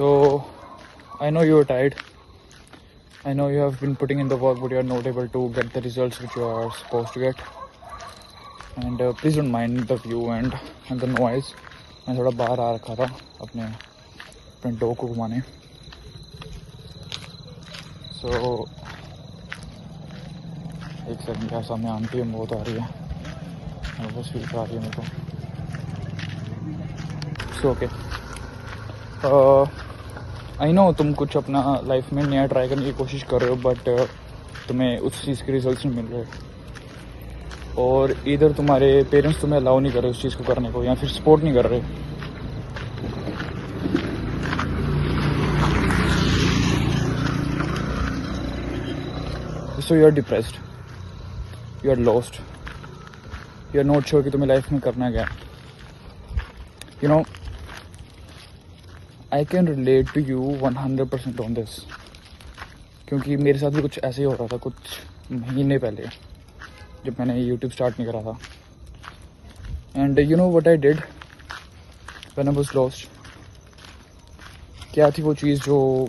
So I know you are tired. I know you have been putting in the work, but you are not able to get the results which you are supposed to get. And please don't mind the view and the noise. मैं थोड़ा बाहर आ रखा था अपने dog को घुमाने. So एक second, यहाँ सामने आंटी है, बहुत आ रही है, बस फील करा रही है मेरे को. So okay. आई नो तुम कुछ अपना लाइफ में नया ट्राई करने की कोशिश कर रहे हो, बट तुम्हें उस चीज़ के रिजल्ट्स नहीं मिल रहे, और इधर तुम्हारे पेरेंट्स तुम्हें अलाउ नहीं कर रहे उस चीज़ को करने को, या फिर सपोर्ट नहीं कर रहे. So you are depressed, you are lost, you are not sure कि तुम्हें लाइफ में करना क्या. You know, I can relate to you 100% on this, क्योंकि मेरे साथ भी कुछ ऐसे ही हो रहा था कुछ महीने पहले जब मैंने यूट्यूब स्टार्ट नहीं करा था. And you know what I did when I was lost. क्या थी वो चीज़ जो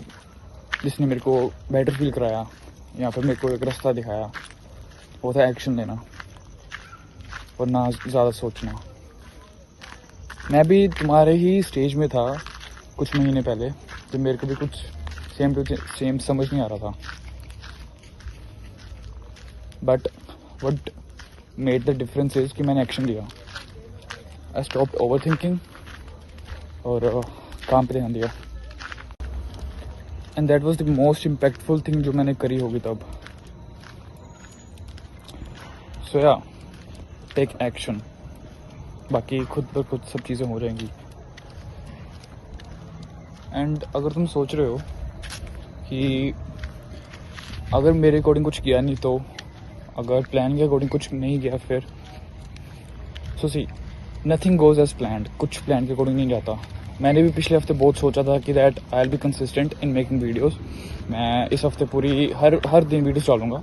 जिसने मेरे को बेटर फील कराया या फिर मेरे को एक रास्ता दिखाया? वो था एक्शन लेना और ना ज़्यादा सोचना. मैं भी तुम्हारे ही स्टेज में था कुछ महीने पहले, जब मेरे को भी कुछ सेम समझ नहीं आ रहा था. But what made the difference is कि मैंने एक्शन लिया. आई स्टॉप्ड ओवर थिंकिंग और काम पे ध्यान दिया. And that was the most impactful thing जो मैंने करी होगी तब. सो या, टेक एक्शन, बाकी खुद ब खुद सब चीज़ें हो जाएंगी. एंड अगर तुम सोच रहे हो कि अगर मेरे अकॉर्डिंग कुछ किया नहीं, तो अगर प्लान के अकॉर्डिंग कुछ नहीं गया, फिर सो सी, नथिंग गोज एज प्लान्ड. कुछ प्लान के अकॉर्डिंग नहीं जाता. मैंने भी पिछले हफ्ते बहुत सोचा था कि that I will be consistent in making videos. मैं इस हफ्ते पूरी हर दिन वीडियोस डालूंगा.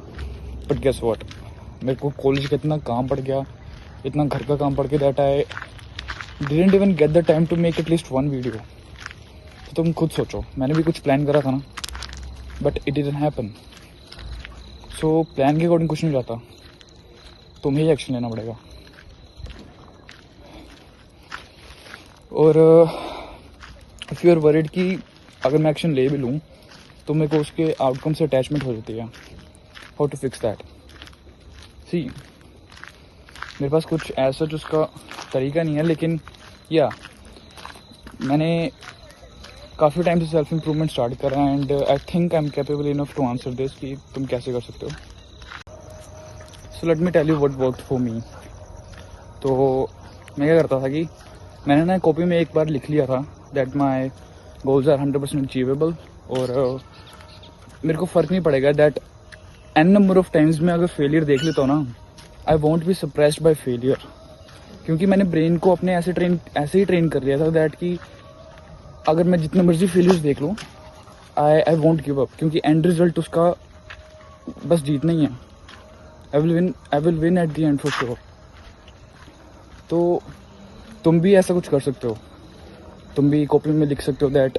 बट गेस व्हाट, मेरे को कॉलेज का इतना काम पड़ गया, इतना घर का काम पड़ गया, that I didn't even get the time to make at least one video. तो तुम खुद सोचो, मैंने भी कुछ प्लान करा था ना, but it didn't happen. So plan के अकॉर्डिंग कुछ नहीं जाता, तुम्हें ही एक्शन लेना पड़ेगा. और इफ़ यू आर वरीड कि अगर मैं एक्शन ले भी लूँ तो मेरे को उसके आउटकम से अटैचमेंट हो जाती है. How to fix that? See, मेरे पास कुछ ऐसा जो उसका तरीका नहीं है, लेकिन या मैंने काफ़ी टाइम से सेल्फ इम्प्रूवमेंट स्टार्ट कर रहा है. And I think I am capable enough to answer this कि तुम कैसे कर सकते हो. So let me tell you what worked for me. तो मैं क्या करता था कि मैंने ना कॉपी में एक बार लिख लिया था that my goals are 100% achievable. और मेरे को फ़र्क नहीं पड़ेगा that n number of times में अगर फेलियर देख लेता हूँ ना, I won't be surprised by failure. क्योंकि मैंने ब्रेन को अपने ऐसे ही ट्रेन कर लिया था दैट कि अगर मैं जितने मर्जी फेलियर्स देख लूँ, आई वॉन्ट गिव अप, क्योंकि एंड रिजल्ट उसका बस जीतना ही है. I will win at the end for sure. तो तुम भी ऐसा कुछ कर सकते हो. तुम भी कॉपी में लिख सकते हो that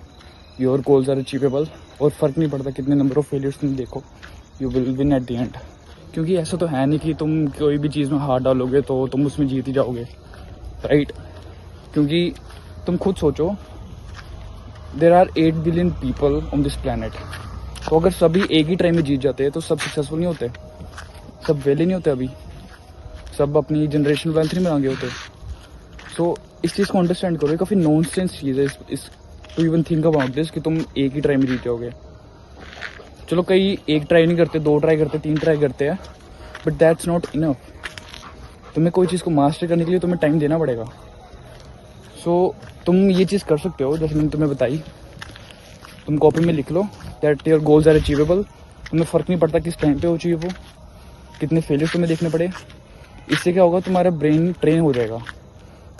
your goals are achievable, और फ़र्क नहीं पड़ता कितने नंबर ऑफ फेलियर्स तुम देखो, you will win at the end. क्योंकि ऐसा तो है नहीं कि तुम कोई भी चीज़ में हाथ डालोगे तो तुम उसमें जीत ही जाओगे, राइट? क्योंकि तुम खुद सोचो, there are 8 billion people on this planet. तो अगर सभी एक ही टाइम में जीत जाते हैं तो सब सक्सेसफुल नहीं होते, सब वेले नहीं होते, अभी सब अपनी जनरेशन 1-3 में आगे होते. सो इस चीज़ को अंडरस्टैंड करो. काफ़ी नॉनसेंस चीज़ है is to even think about this कि तुम एक ही ट्राई में जीत जाओगे. चलो कई एक ट्राई नहीं करते, 2 ट्राई करते, 3 ट्राई करते हैं, बट दैट्स नॉट इनफ. तुम्हें कोई चीज़ को मास्टर करने के लिए तुम्हें टाइम देना पड़ेगा. सो तुम ये चीज़ कर सकते हो जैसे मैंने तुम्हें बताई. तुम कॉपी में लिख लो that your goals are achievable. तुम्हें फ़र्क नहीं पड़ता किस टाइम पे हो अचीव हो, कितने फेलियर्स तुम्हें देखने पड़े. इससे क्या होगा, तुम्हारा ब्रेन ट्रेन हो जाएगा.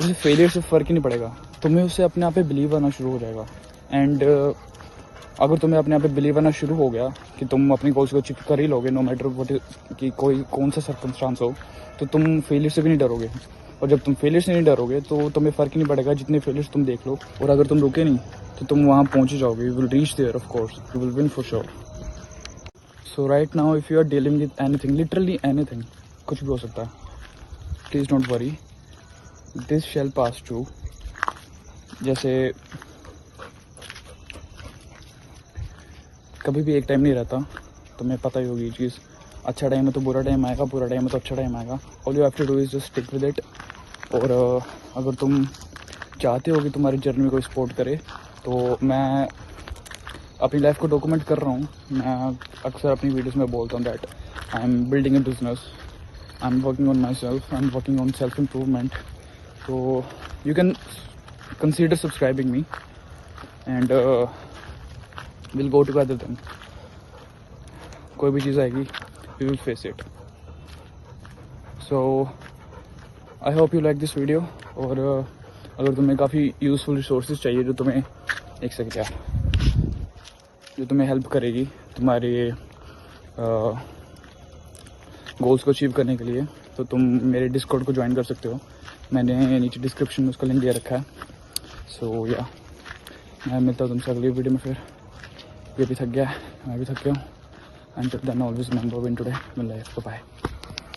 उसे फेलियर से फ़र्क ही नहीं पड़ेगा, तुम्हें उससे अपने आप पे बिलीव आना शुरू हो जाएगा. एंड अगर तुम्हें अपने आप पे बिलीव आना शुरू हो गया कि तुम अपनी गोल्स को अचीव कर ही लोगे, नो मैटर व्हाट कि कोई कौन सा सर्कमस्टांस हो, तो तुम फेलियर से भी नहीं डरोगे. और जब तुम फेलियर से नहीं डरोगे तो तुम्हें फ़र्क ही नहीं पड़ेगा जितने फेलियर्स तुम देख लो। और अगर तुम रुके नहीं तो तुम वहाँ पहुँच जाओगे, you will reach there of course, you will win for sure. So right now if you are dealing with anything, literally anything, कुछ भी हो सकता है, please don't worry, this shall pass too. जैसे कभी भी एक टाइम नहीं रहता, तुम्हें पता ही होगी ये चीज़। अच्छा टाइम है तो बुरा टाइम आएगा, बुरा टाइम है तो अच्छा टाइम आएगा। All you have to do is just stick with it. और अगर तुम चाहते हो कि तुम्हारी जर्नी में कोई सपोर्ट करे, तो मैं अपनी लाइफ को डॉक्यूमेंट कर रहा हूँ। मैं अक्सर अपनी वीडियोस में बोलता हूँ that I am building a business, I am working on myself, I am working on self improvement. तो you can consider subscribing me and will go together then. कोई भी चीज़ आएगी, we will face it. So I hope you like this video. और अगर तुम्हें काफ़ी useful resources चाहिए जो तुम्हें एक सेकंड यार, जो तुम्हें हेल्प करेगी तुम्हारे गोल्स को अचीव करने के लिए, तो तुम मेरे डिस्कॉर्ड को ज्वाइन कर सकते हो। मैंने नीचे डिस्क्रिप्शन में उसका लिंक दे रखा है। सो या मैं मिलता हूँ तुमसे अगली वीडियो में फिर। ये भी थक गया है, मैं भी थक गया हूँ। And then always remember win today, mill life. Bye.